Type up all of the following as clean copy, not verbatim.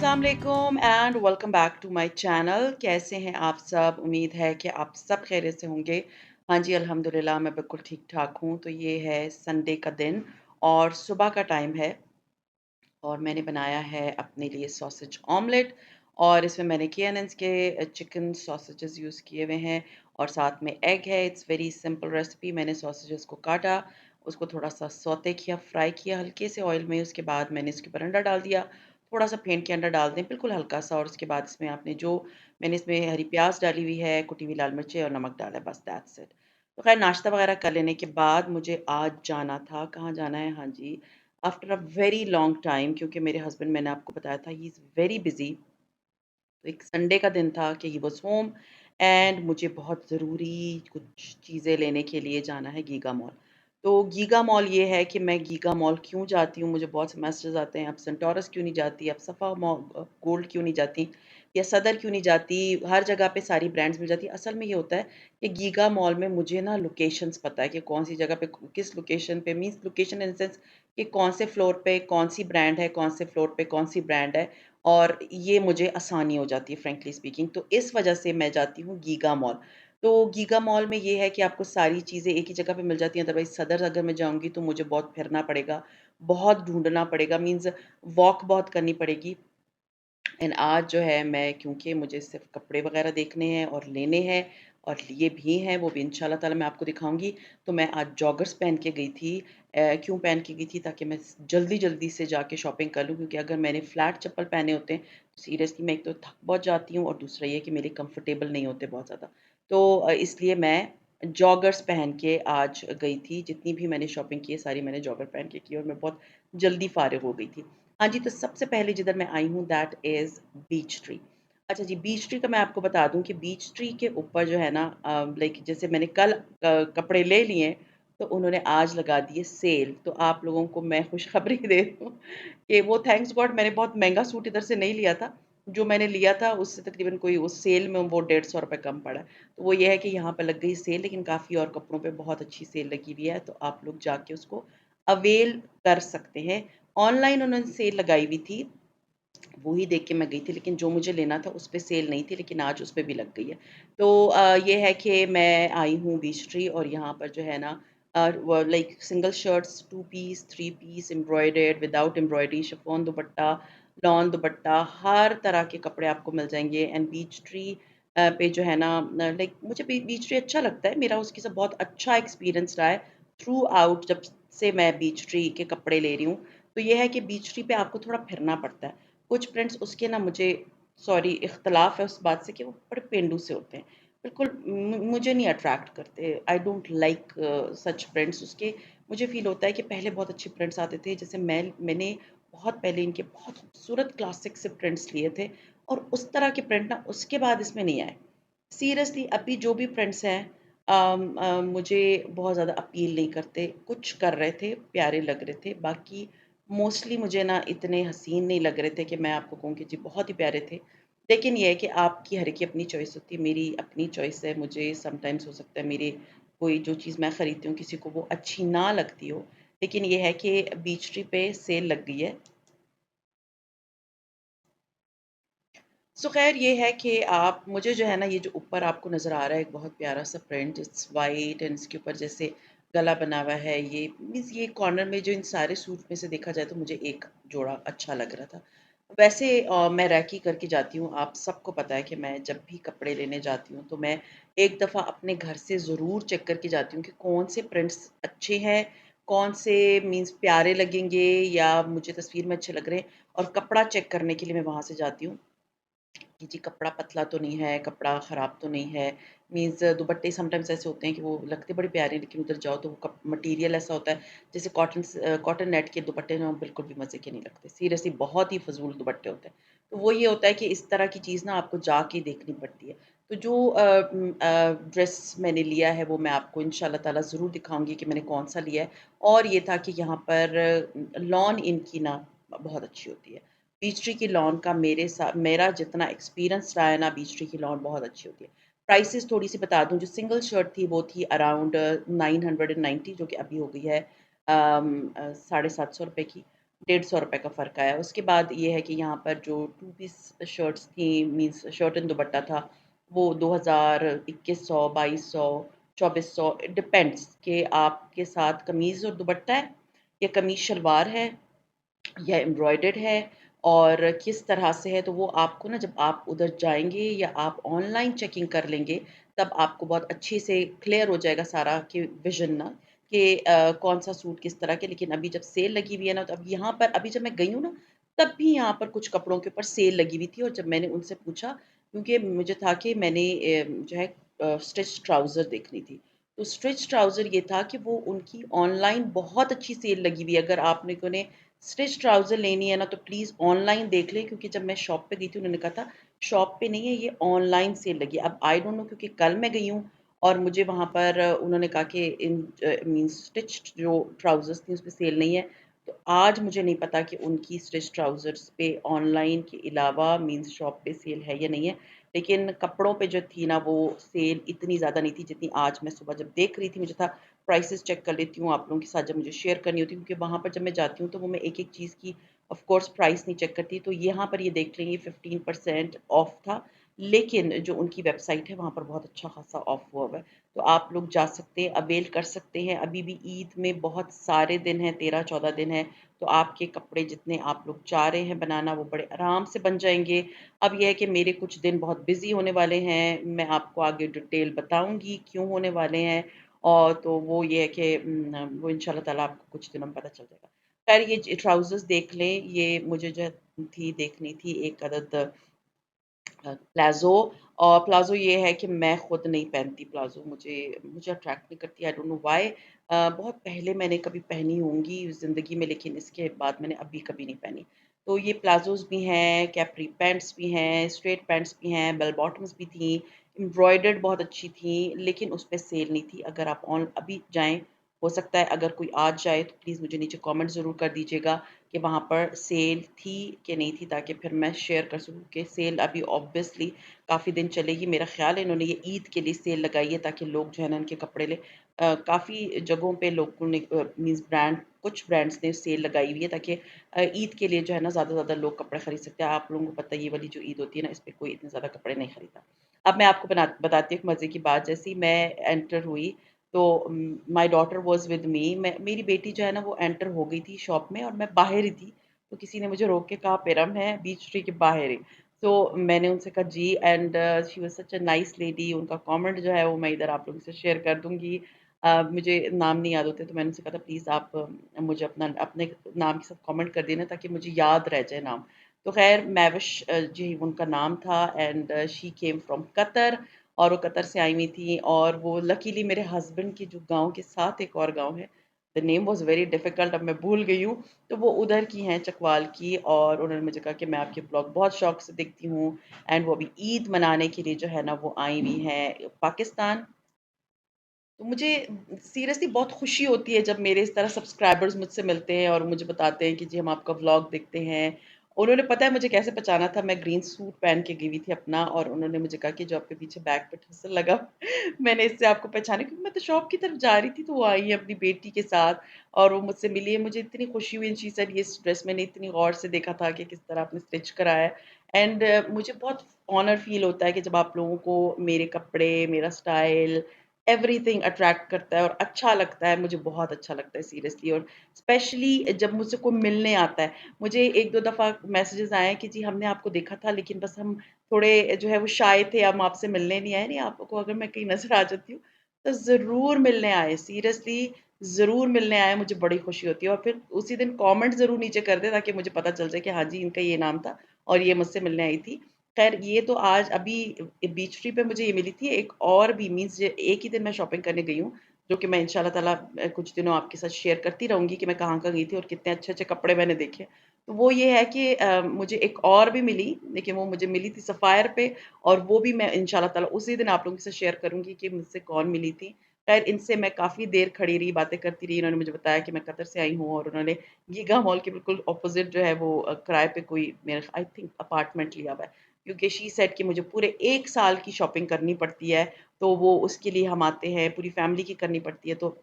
अस्सलाम वालेकुम and welcome back to my channel. कैसे हैं आप सब? उम्मीद है कि आप सब खैरियत से होंगे। हाँ जी, अल्हम्दुलिल्लाह मैं बिल्कुल ठीक-ठाक हूँ। तो ये है संडे का दिन और सुबह का टाइम है और मैंने बनाया है अपने लिए सॉसेज ऑमलेट और इसमें मैंने केएनएन्स के चिकन सॉसेजेस यूज़ किए हुए हैं और साथ में एग है। It's very simple recipe. मैंने सॉसेजेस को काटा, उसको थोड़ा-सा सौते किया, फ्राई किया हल्के से ऑयल में। उसके बाद मैंने इसके ऊपर अंडा डाल दिया, थोड़ा-सा फेंट के अंडा डाल दें, बिल्कुल हल्का-सा। और उसके बाद इसमें आपने जो मैंने इसमें हरी प्याज़ डाली हुई है, कुटी हुई लाल मिर्चें और नमक डाला है, बस दैट्स इट। तो ख़ैर नाश्ता वग़ैरह कर लेने के बाद मुझे आज जाना था, कहाँ जाना है? हाँ जी, after a very long time, क्योंकि मेरे हस्बैंड, मैंने आपको बताया था, ही इज़ वेरी बिज़ी। तो एक संडे का दिन था कि ही वाज़ होम एंड मुझे बहुत ज़रूरी कुछ चीज़ें लेने के लिए जाना है गीगा मॉल। तो गीगा मॉल ये है कि मैं गीगा मॉल क्यों जाती हूँ, मुझे बहुत से मैसेजेस आते हैं, आप सेंटोरस क्यों नहीं जाती, आप सफ़ा गोल्ड क्यों नहीं जाती या सदर क्यों नहीं जाती, हर जगह पे सारी ब्रांड्स मिल जाती हैं। असल में ये होता है कि गीगा मॉल में मुझे ना लोकेशंस पता है कि कौन-सी जगह पे किस लोकेशन पे, means location in the sense कि कौन से फ्लोर पे कौन-सी ब्रांड है, कौन से फ्लोर पे कौन-सी ब्रांड है। और ये मुझे आसानी हो जाती है फ्रैंकली स्पीकिंग, तो इस वजह से मैं जाती हूँ गीगा मॉल। तो गीगा मॉल में ये है कि आपको सारी चीज़ें एक ही जगह पे मिल जाती हैं, अदरवाइज़ सदर अगर मैं जाऊँगी तो मुझे बहुत फिरना पड़ेगा, बहुत ढूँढना पड़ेगा, मीन्स वॉक बहुत करनी पड़ेगी। एंड आज जो है मैं, क्योंकि मुझे सिर्फ़ कपड़े वग़ैरह देखने हैं और लेने हैं और लिए भी हैं, वो भी इंशाल्लाह ताला मैं आपको दिखाऊँगी। तो मैं आज जॉगर्स पहन के गई थी। क्यों पहन के गई थी? ताकि मैं जल्दी-जल्दी से जाके शॉपिंग कर लूँ, क्योंकि अगर मैंने फ्लैट चप्पल पहने होते हैं, तो सीरियसली मैं एक तो थक बहुत जाती हूँ और दूसरा ये कि मेरे कंफर्टेबल नहीं होते बहुत ज़्यादा। तो इसलिए मैं जॉगर्स पहन के आज गई थी। जितनी भी मैंने शॉपिंग की है, सारी मैंने जॉगर पहन के की और मैं बहुत जल्दी फ़ारिग हो गई थी। हाँ जी, तो सबसे पहले जिधर मैं आई हूँ दैट इज़ बीच ट्री। अच्छा जी, बीच ट्री का मैं आपको बता दूँ कि बीच ट्री के ऊपर जो है ना, लाइक जैसे मैंने कल कपड़े ले लिए, तो उन्होंने आज लगा दिए सेल। तो आप लोगों को मैं खुशखबरी दे दूँ कि वो थैंक्स गॉड मैंने बहुत महँगा सूट इधर से नहीं लिया था। जो मैंने लिया था उससे तकरीबन कोई उस सेल में वो ₹150 कम पड़ा। तो वो ये है कि यहाँ पे लग गई सेल, लेकिन काफ़ी और कपड़ों पे बहुत अच्छी सेल लगी हुई है, तो आप लोग जाके उसको अवेल कर सकते हैं। ऑनलाइन उन्होंने सेल लगाई हुई थी, वो ही देख के मैं गई थी, लेकिन जो मुझे लेना था उस पे सेल नहीं थी, लेकिन आज उस पे भी लग गई है। तो ये है कि मैं आई हूँ बीच ट्री और यहाँ पर जो है ना, वो like single shirts, 2 piece, 3 piece, embroidered, without embroidery, chiffon dupatta, lawn dupatta, हर तरह के कपड़े आपको मिल जाएँगे। एंड बीच ट्री पे जो है ना, लाइक मुझे बीच ट्री अच्छा लगता है, मेरा उसके साथ बहुत अच्छा एक्सपीरियंस रहा है थ्रू आउट, जब से मैं बीच ट्री के कपड़े ले रही हूँ। तो ये है कि बीच ट्री पे आपको थोड़ा फिरना पड़ता है। कुछ प्रिंट्स उसके ना मुझे, सॉरी, इख्तलाफ है उस बात से कि वो बड़े पेंडू से होते हैं। बिल्कुल मुझे नहीं अट्रैक्ट करते। I don't like such prints उसके। मुझे फ़ील होता है कि पहले बहुत अच्छे प्रिंट्स आते थे। जैसे मैंने बहुत पहले इनके बहुत खूबसूरत क्लासिक से प्रिंट्स लिए थे और उस तरह के प्रिंट ना उसके बाद इसमें नहीं आए। सीरियसली अभी जो भी प्रिंट्स हैं मुझे बहुत ज़्यादा अपील नहीं करते। कुछ कर रहे थे, प्यारे लग रहे थे, बाकी मोस्टली मुझे ना इतने हसीन नहीं लग रहे थे कि मैं आपको कहूँ कि जी बहुत ही प्यारे थे। लेकिन ये है कि आपकी हर एक की अपनी चॉइस होती है, मेरी अपनी चॉइस है। मुझे समटाइम्स हो सकता है मेरे कोई जो चीज़ मैं खरीदती हूँ किसी को वो अच्छी ना लगती हो। लेकिन ये है कि बीच ट्री पे सेल लग गई है। सो ख़ैर ये है कि आप मुझे जो है ना, ये जो ऊपर आपको नज़र आ रहा है एक बहुत प्यारा-सा प्रिंट, इट्स वाइट एंड इसके ऊपर जैसे गला बना हुआ है, ये मीन्स ये कॉर्नर में जो इन सारे सूट में से देखा जाए तो मुझे एक जोड़ा अच्छा लग रहा था। वैसे मैं रैकी करके जाती हूँ, आप सबको पता है कि मैं जब भी कपड़े लेने जाती हूँ तो मैं एक दफ़ा अपने घर से ज़रूर चेक करके जाती हूँ कि कौन से प्रिंट्स अच्छे हैं, कौन से मीन्स प्यारे लगेंगे या मुझे तस्वीर में अच्छे लग रहे हैं, और कपड़ा चेक करने के लिए मैं वहाँ से जाती हूँ। कि जी कपड़ा पतला तो नहीं है, कपड़ा ख़राब तो नहीं है। मीन्स दुपट्टे समटाइम्स ऐसे होते हैं कि वो लगते बड़े प्यारे हैं, लेकिन उधर जाओ तो वो कप मटीरियल ऐसा होता है, जैसे कॉटन नेट के दुपट्टे ना बिल्कुल भी मज़े के नहीं लगते। सीरियसली बहुत ही फ़िज़ूल दुपट्टे होते हैं। तो वो ये होता है कि इस तरह की चीज़ ना आपको जाके देखनी पड़ती है। तो जो ड्रेस मैंने लिया है वो मैं आपको इंशाल्लाह ताला ज़रूर दिखाऊँगी कि मैंने कौन-सा लिया है। और ये था कि यहाँ पर लॉन इनकी ना बहुत अच्छी होती है। बीच ट्री की लॉन का मेरा जितना एक्सपीरियंस रहा है ना, बीच ट्री की लॉन बहुत अच्छी होती है। प्राइसेज़ थोड़ी-सी बता दूँ, जो सिंगल शर्ट थी वो थी अराउंड 990, जो कि अभी हो गई है साढ़े ₹700 की। ₹150 का फ़र्क आया। उसके बाद ये है कि यहाँ पर जो 2 पीस शर्ट्स थी मीन्स शर्ट एंड दुपट्टा था, वो 2000, 2100, 2200, 2400 इट डिपेंड्स कि आपके साथ कमीज़ और दुपट्टा है या कमीज़ शलवार है या एम्ब्रॉयडर्ड है और किस तरह से है, तो वो आपको ना जब आप उधर जाएँगे या आप ऑनलाइन चेकिंग कर लेंगे, तब आपको बहुत अच्छे से क्लियर हो जाएगा सारा कि विज़न ना कि कौन-सा सूट किस तरह के। लेकिन अभी जब सेल लगी हुई है ना, तो अब यहाँ पर अभी जब मैं गई हूँ ना, तब भी यहाँ पर कुछ कपड़ों के ऊपर सेल लगी हुई थी और जब मैंने उनसे पूछा क्योंकि मुझे था कि मैंने जो है स्टिच ट्राउज़र देखनी थी। तो स्टिच ट्राउज़र ये था कि वो उनकी ऑनलाइन बहुत अच्छी सेल लगी हुई है। अगर आपने कोने स्टिच ट्राउज़र लेनी है ना, तो प्लीज़ ऑनलाइन देख लें क्योंकि जब मैं शॉप पे गई थी उन्होंने कहा था शॉप पे नहीं है ये ऑनलाइन सेल लगी है। अब आई डोंट नो क्योंकि कल मैं गई हूँ और मुझे वहाँ पर उन्होंने कहा कि इन मीन्स स्टिच्ड जो ट्राउज़र्स थी उसपे सेल नहीं है। तो आज मुझे नहीं पता कि उनकी स्टिच ट्राउज़र्स पे ऑनलाइन के अलावा मीन्स शॉप पे सेल है या नहीं है। लेकिन कपड़ों पे जो थी ना वो सेल इतनी ज़्यादा नहीं थी जितनी आज मैं सुबह जब देख रही थी मुझे था प्राइसेस चेक कर लेती हूँ आप लोगों के साथ जब मुझे शेयर करनी होती है क्योंकि वहाँ पर जब मैं जाती हूँ तो वो मैं एक-एक चीज़ की ऑफ कोर्स प्राइस नहीं चेक करती। तो यहाँ पर ये देख लेंगे 15% ऑफ था, लेकिन जो उनकी वेबसाइट है वहाँ पर बहुत अच्छा खासा ऑफ हुआ हुआ है। तो आप लोग जा सकते हैं, अवेल कर सकते हैं। अभी भी ईद में बहुत सारे दिन हैं, 13-14 दिन हैं, तो आपके कपड़े जितने आप लोग चाह रहे हैं बनाना वो बड़े आराम से बन जाएँगे। अब ये है कि मेरे कुछ दिन बहुत बिज़ी होने वाले हैं, मैं आपको आगे डिटेल बताऊँगी क्यों होने वाले हैं और तो वो ये है कि वो इंशाल्लाह ताला आपको कुछ दिनों में पता चल जाएगा। ख़ैर ये ट्राउज़र्स देख लें, ये मुझे जो है थी देखनी थी एक अदद प्लाज़ो और प्लाज़ो ये है कि मैं खुद नहीं पहनती प्लाज़ो, मुझे मुझे अट्रैक्ट नहीं करती, आई डोंट नो व्हाई। बहुत पहले मैंने कभी पहनी होंगी ज़िंदगी में लेकिन इसके बाद मैंने अभी कभी नहीं पहनी। तो ये प्लाज़ोज़ भी हैं, कैप्री पैंट्स भी हैं, स्ट्रेट पैंट्स भी हैं, बेल बॉटम्स भी थी, एम्ब्रॉयडर्ड बहुत अच्छी थी, लेकिन उस पे सेल नहीं थी। अगर आप ऑन अभी जाएँ, हो सकता है अगर कोई आज जाए तो प्लीज़ मुझे नीचे कमेंट ज़रूर कर दीजिएगा कि वहाँ पर सेल थी कि नहीं थी ताकि फिर मैं शेयर कर सकूँ कि सेल अभी ऑब्वियसली काफ़ी दिन चलेगी। मेरा ख़्याल है इन्होंने ये ईद के लिए सेल लगाई है ताकि लोग जो है ना इनके कपड़े लें। काफ़ी जगहों पे लोगों ने मीन्स ब्रांड कुछ ब्रांड्स ने सेल लगाई हुई है ताकि ईद के लिए जो है ना ज़्यादा से ज़्यादा लोग कपड़े खरीद सकते हैं। आप लोगों को पता है ये वाली जो ईद होती है ना, इस पे कोई इतने ज़्यादा कपड़े नहीं खरीदता। अब मैं आपको बताती हूँ एक मज़े की बात, जैसे ही मैं एंटर हुई तो my daughter was with me, मैं मेरी बेटी जो है ना वो एंटर हो गई थी शॉप में और मैं बाहर ही थी। तो किसी ने मुझे रोक के कहा पेरम है बीच ट्री के बाहर ही। तो मैंने उनसे कहा जी and she was such a nice lady, उनका कमेंट जो है वो मैं इधर आप लोगों से शेयर कर दूँगी। मुझे नाम नहीं याद होते तो मैंने उनसे कहा था प्लीज़ आप मुझे अपना अपने नाम के साथ कमेंट कर देना ताकि मुझे याद रह जाए नाम। तो ख़ैर मैविश जी उनका नाम था and she came from Qatar और वो कतर से आई हुई थी और वो लकीली मेरे हस्बैंड के जो गाँव के साथ एक और गाँव है, the name was very difficult अब मैं भूल गई हूँ, तो वो उधर की हैं चकवाल की और उन्होंने मुझे कहा कि मैं आपके ब्लॉग बहुत शौक से देखती हूँ एंड वो अभी ईद मनाने के लिए जो है ना वो आई हुई हैं पाकिस्तान। तो मुझे सीरियसली बहुत खुशी होती है जब मेरे इस तरह सब्सक्राइबर्स मुझसे मिलते हैं और मुझे बताते हैं कि जी हम आपका व्लॉग देखते हैं। उन्होंने पता है मुझे कैसे पहचाना था, मैं ग्रीन सूट पहन के गई हुई थी अपना और उन्होंने मुझे कहा कि जो आपके पीछे बैक पे ठुस्सा लगा मैंने इससे आपको पहचाना क्योंकि मैं तो शॉप की तरफ जा रही थी तो वो आई है अपनी बेटी के साथ और वो मुझसे मिली है। मुझे इतनी खुशी हुई शी सेड ये ड्रेस मैंने इतनी गौर से देखा था कि किस तरह आपने स्टिच कराया है एंड मुझे बहुत ऑनर फील होता है कि जब आप लोगों को मेरे कपड़े, मेरा स्टाइल एवरीथिंग अट्रैक्ट करता है और अच्छा लगता है, मुझे बहुत अच्छा लगता है सीरियसली और स्पेशली जब मुझसे कोई मिलने आता है। मुझे 1-2 दफ़ा मैसेजेस आए हैं कि जी हमने आपको देखा था लेकिन बस हम थोड़े जो है वो शाय थे, हम आपसे मिलने नहीं आए, नहीं आपको अगर मैं कहीं नज़र आ जाती हूँ, तो ज़रूर मिलने आएँ, सीरियसली ज़रूर मिलने आएँ, मुझे बड़ी खुशी होती है और फिर उसी दिन कमेंट ज़रूर नीचे कर दें ताकि मुझे पता चल जाए कि हाँ जी, इनका ये नाम था और ये मुझसे मिलने आई थी। ख़ैर ये तो आज अभी बीच ट्री पे मुझे ये मिली थी, एक और भी मीन्स एक ही दिन मैं शॉपिंग करने गई हूँ, जो कि मैं इंशाल्लाह ताला कुछ दिनों आपके साथ शेयर करती रहूँगी कि मैं कहाँ-कहाँ गई थी और कितने अच्छे-अच्छे कपड़े मैंने देखे। तो वो ये है कि मुझे एक और भी मिली, लेकिन वो मुझे मिली थी सफ़ायर पे और वो भी मैं इंशाल्लाह ताला उसी दिन आप लोगों के साथ शेयर करूँगी कि मुझसे कौन मिली थी। ख़ैर इनसे मैं काफ़ी देर खड़ी रही, बातें करती रही, इन्होंने मुझे बताया कि मैं कतर से आई हूँ और उन्होंने गीगा मॉल के बिल्कुल अपोज़िट जो है वो किराए पे कोई मेरा आई थिंक अपार्टमेंट लिया हुआ है। क्योंकि शी सेड कि मुझे पूरे 1 साल की शॉपिंग करनी पड़ती है, तो वो उसके लिए हम आते हैं, पूरी फैमिली की करनी पड़ती है, तो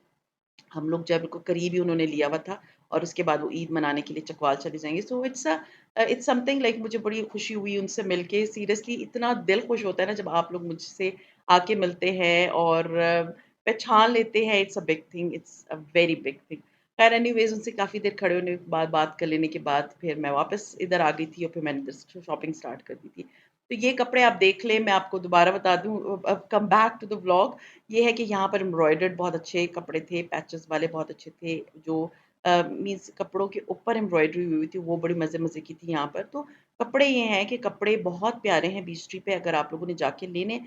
हम लोग जब बिल्कुल करीब ही उन्होंने लिया हुआ था और उसके बाद वो ईद मनाने के लिए चकवाल चले जाएँगे। सो इट्स समथिंग लाइक मुझे बड़ी खुशी हुई उनसे मिलके। सीरियसली इतना दिल खुश होता है ना जब आप लोग मुझसे आके मिलते हैं और पहचान लेते हैं। It's a big thing, it's a very big thing. खैर एनीवेज़ उनसे काफ़ी देर खड़े होने के बाद, बात कर लेने के बाद फिर मैं वापस इधर आ गई थी और फिर मैंने इधर से शॉपिंग स्टार्ट कर दी थी। तो ये कपड़े आप देख लें, मैं आपको दोबारा बता दूँ, अब come back to the vlog. ये है कि यहाँ पर एम्ब्रॉयडर्ड बहुत अच्छे कपड़े थे, पैचेज़ वाले बहुत अच्छे थे, जो मीन्स कपड़ों के ऊपर एम्ब्रॉयडरी हुई हुई थी, वो बड़ी मज़े-मज़े की थी यहाँ पर। तो कपड़े ये हैं कि कपड़े बहुत प्यारे हैं बीच ट्री पे, अगर आप लोगों ने जाके लेने।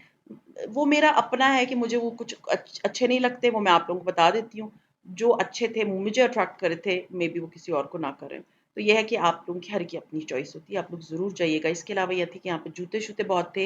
वो मेरा अपना है कि मुझे वो कुछ अच्छे नहीं लगते, वो मैं आप लोगों को बता देती हूँ। जो अच्छे थे, मुझे अट्रैक्ट कर रहे थे, मेबी वो किसी और को ना करें। तो ये है कि आप लोगों की हर की अपनी चॉइस होती है, आप लोग ज़रूर जाइएगा। इसके अलावा ये थी कि यहाँ पे जूते-शूते बहुत थे।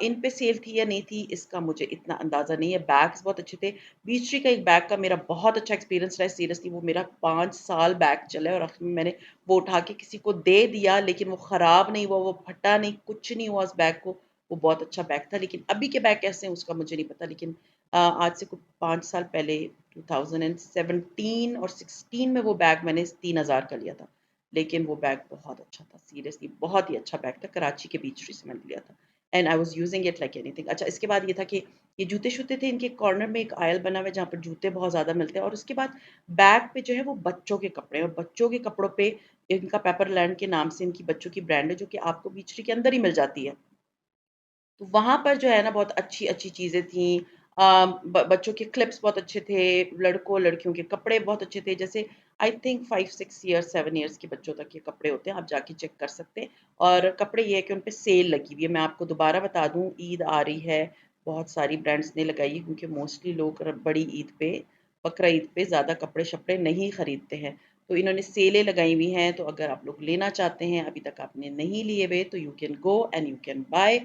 इन पे सेल थी या नहीं थी, इसका मुझे इतना अंदाज़ा नहीं है। बैग्स बहुत अच्छे थे। बीच ट्री का एक बैग का मेरा बहुत अच्छा एक्सपीरियंस रहा है, सीरियसली वो मेरा 5 साल बैग चला है और आखिर में मैंने वो उठा के किसी को दे दिया, लेकिन वो ख़राब नहीं हुआ, वो फटा नहीं, कुछ नहीं हुआ उस बैग को। वो बहुत अच्छा बैग था, लेकिन अभी के बैग कैसे हैं उसका मुझे नहीं पता। लेकिन आज से कुछ 5 साल पहले 2017 और 16 में वो बैग मैंने 3000 का लिया था। लेकिन वो बैग बहुत अच्छा था, सीरियसली बहुत ही अच्छा बैग था, कराची के बीच ट्री से मैंने लिया था and I was using it like anything. अच्छा, इसके बाद ये था कि ये जूते-शूते थे, इनके कॉर्नर में एक आयल बना हुआ है जहाँ पर जूते बहुत ज़्यादा मिलते हैं और उसके बाद बैग पे जो है वो बच्चों के कपड़े हैं और बच्चों के कपड़ों पे इनका पेपरलैंड के नाम से इनकी बच्चों की ब्रांड है, जो कि आपको बीच ट्री के अंदर ही मिल जाती है। तो वहाँ पर जो है ना बहुत अच्छी-अच्छी चीज़ें थीं। बच्चों के क्लिप्स बहुत अच्छे थे, लड़कों-लड़कियों के कपड़े बहुत अच्छे थे। जैसे आई थिंक 5-6 इयर्स, 7 इयर्स के बच्चों तक के कपड़े होते हैं, आप जाके चेक कर सकते हैं। और कपड़े ये है कि उन पे सेल लगी हुई है। मैं आपको दोबारा बता दूँ, ईद आ रही है, बहुत सारी ब्रांड्स ने लगाई है क्योंकि मोस्टली लोग बड़ी ईद पे, बकरा ईद पे ज़्यादा कपड़े-शपड़े नहीं खरीदते हैं। तो इन्होंने सेलें लगाई हुई हैं, तो अगर आप लोग लेना चाहते हैं, अभी तक आपने नहीं लिए हुए, तो you can go and you can buy.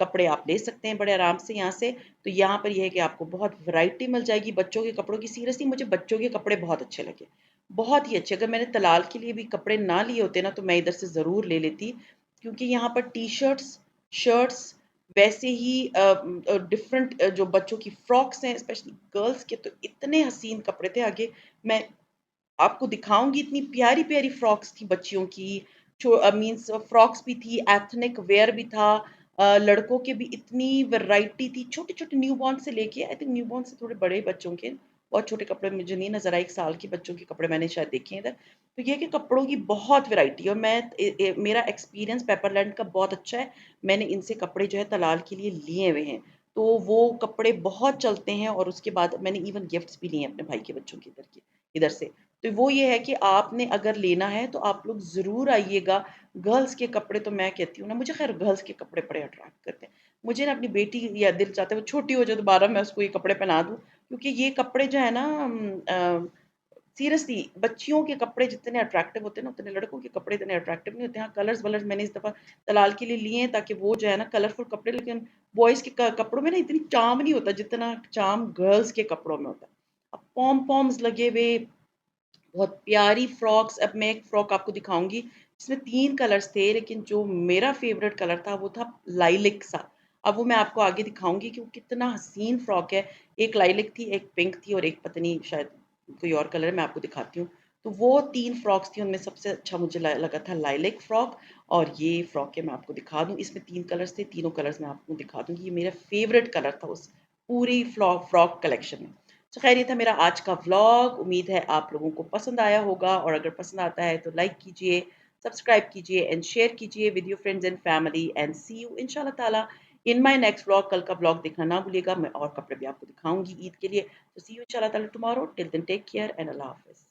कपड़े आप ले सकते हैं बड़े आराम से यहाँ से। तो यहाँ पर ये है कि आपको बहुत वैरायटी मिल जाएगी बच्चों के कपड़ों की। सीरियसली मुझे बच्चों के कपड़े बहुत अच्छे लगे, बहुत ही अच्छे। अगर मैंने तलाल के लिए भी कपड़े ना लिए होते ना, तो मैं इधर से ज़रूर ले लेती, क्योंकि यहाँ पर टी-शर्ट्स, शर्ट्स, वैसे ही डिफरेंट जो बच्चों की फ्रॉक्स हैं, स्पेशली गर्ल्स के, तो इतने हसीन कपड़े थे। आगे मैं आपको दिखाऊँगी, इतनी प्यारी-प्यारी फ्रॉक्स थी बच्चियों की, मीन्स फ्रॉक्स भी थी, एथनिक वियर भी था, लड़कों के भी इतनी वैरायटी थी, छोटे-छोटे न्यूबॉर्न से लेके आई थिंक न्यूबॉर्न से थोड़े बड़े बच्चों के, बहुत छोटे कपड़े मुझे नहीं नज़र आए, 1 साल के बच्चों के कपड़े मैंने शायद देखे हैं इधर। तो ये है कि कपड़ों की बहुत वैरायटी है और मैं मेरा एक्सपीरियंस पेपरलैंड का बहुत अच्छा है। मैंने इनसे कपड़े जो है तलाल के लिए लिए हुए हैं, तो वो कपड़े बहुत चलते हैं और उसके बाद मैंने इवन गिफ्ट्स भी लिए हैं अपने भाई के बच्चों के इधर से। तो वो ये है कि आपने अगर लेना है तो आप लोग ज़रूर आइएगा। गर्ल्स के कपड़े तो मैं कहती हूँ ना, मुझे ख़ैर गर्ल्स के कपड़े बड़े अट्रैक्ट करते हैं। मुझे ना अपनी बेटी या दिल चाहता है वो छोटी हो जाए, दोबारा मैं उसको ये कपड़े पहना दूँ, क्योंकि ये कपड़े जो है ना सीरियसली बच्चियों के कपड़े जितने अट्रैक्टिव होते हैं ना, उतने लड़कों के कपड़े इतने अट्रैक्टिव नहीं होते हैं। हाँ, कलर्स-वलर्स मैंने इस दफ़ा तलाल के लिए लिए हैं ताकि वो जो है ना कलरफुल कपड़े, लेकिन बॉयज़ के क कपड़ों में ना इतनी चार्म नहीं होता जितना चार्म गर्ल्स के कपड़ों में होता है। अब पॉम-पॉम्स लगे हुए, बहुत प्यारी फ्रॉक्स। अब मैं एक फ्रॉक आपको दिखाऊँगी, जिसमें 3 कलर्स थे, लेकिन जो मेरा फ़ेवरेट कलर था, वो था लाइलिक सा। अब वो मैं आपको आगे दिखाऊँगी कि वो कितना हसीन फ्रॉक है। एक लाइलिक थी, एक पिंक थी और एक पता नहीं शायद कोई और कलर है, मैं आपको दिखाती हूँ। तो वो 3 फ्रॉक्स थी, उनमें सबसे अच्छा मुझे लगा था लाइलिक फ्रॉक। और ये फ्रॉक है, मैं आपको दिखा दूँ, इसमें 3 कलर्स थे, तीनों कलर्स मैं आपको दिखा दूँगी। ये मेरा फ़ेवरेट कलर था उस पूरी फ्रॉक कलेक्शन में। तो खैर ये था मेरा आज का व्लॉग। उम्मीद है आप लोगों को पसंद आया होगा और अगर पसंद आता है तो लाइक कीजिए, सब्सक्राइब कीजिए एंड शेयर कीजिए with your friends and family and see you इंशाल्लाह ताला इन माय नेक्स्ट व्लॉग। कल का व्लॉग देखना ना भूलिएगा, मैं और कपड़े भी आपको दिखाऊँगी ईद के लिए। तो सी यू इंशाल्लाह ताला tomorrow. Till then take care and अल्लाह हाफ़िज़।